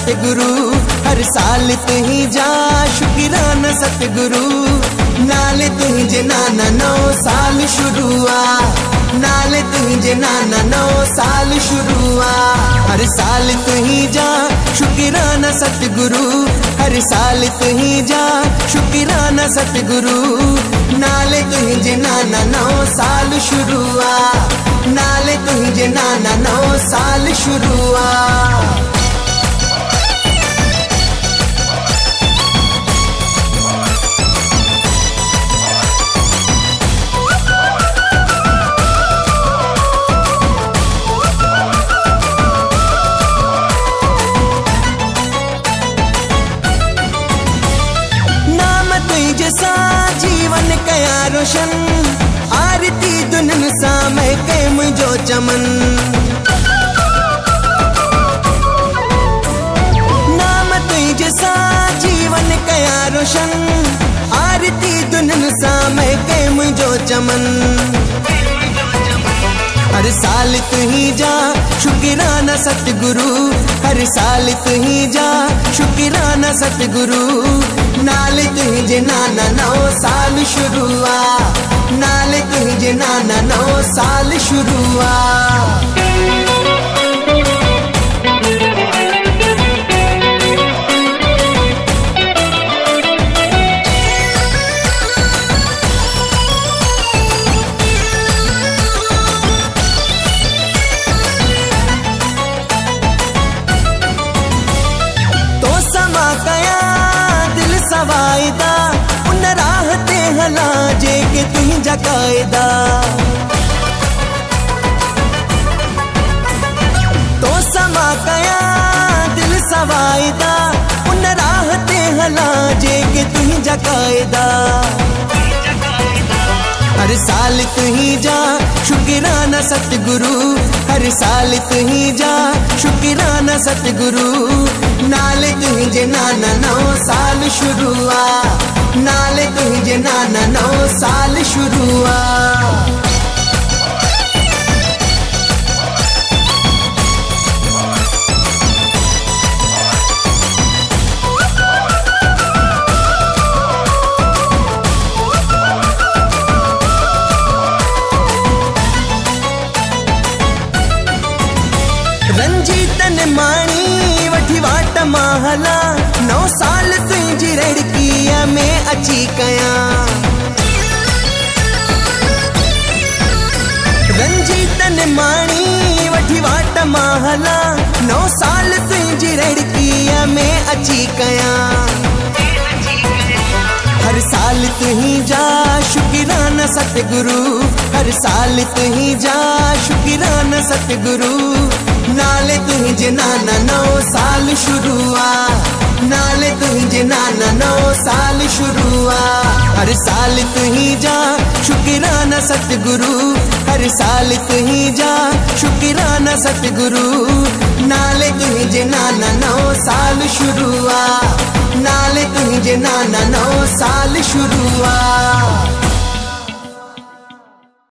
सतगुरु, हर साल तुही जा शुक्राना सतगुरु। नाले तुही जे नाना 9 साल शुरुआ, नाले तुही जे नाना 9 साल शुरुआ। हर साल तुही जा शुक्राना सतगुरु, हर साल तुही जा शुक्राना सतगुरु। नाले तुही जे नाना 9 साल शुरुआ, नाले तुही जे नाना 9 साल शुरुआ। जैसा जीवन कया रोशन, आरती दुनिन सा महके मुझो चमन। नाम तुई जैसा जीवन कया रोशन, आरती दुनिन सा महके मुझो चमन। हर साल तुही जा शुक्राना सतगुरु, हर साल तुही जा शुक्राना सतगुरु। नाले तुही जे नाना 9 साल शुरुआ, नाले तुही जे नाना 9 साल शुरुआ। सवायदा उन राहते हला जे के तुही जा कायदा। तो समा कया दिल सवायदा उन राहते हला जे के तुही जा कायदा। हर साल तुही जा शुक्राना सतगुरु, हर साल तुही जा शुक्राना सतगुरु। नाले तुही जे नाना 9 साल शुरुआ, नाले तुही जे नाना 9 साल शुरुआ। रंजीतन माणी वठी वाट महला, 9 साल तुझी रड़कीअ में अची कया। रंजीतन माणी वठी वाट महला, 9 साल तुझी रड़कीअ में अची कया। हर साल तुही जा शुक्राना सतगुरु, हर साल तुही जा शुक्राना सतगुरु। नाले तुही जे नाना 9 साल शुरुआ, नाले तुही जे नाना 9 साल शुरुआ। हर साल तुही जा शुक्राना सतगुरु, हर साल तुही जा शुक्राना सतगुरु। नाले तुही जे नाना 9 साल शुरुआ, नाले तुही जे नाना 9 साल शुरुआ।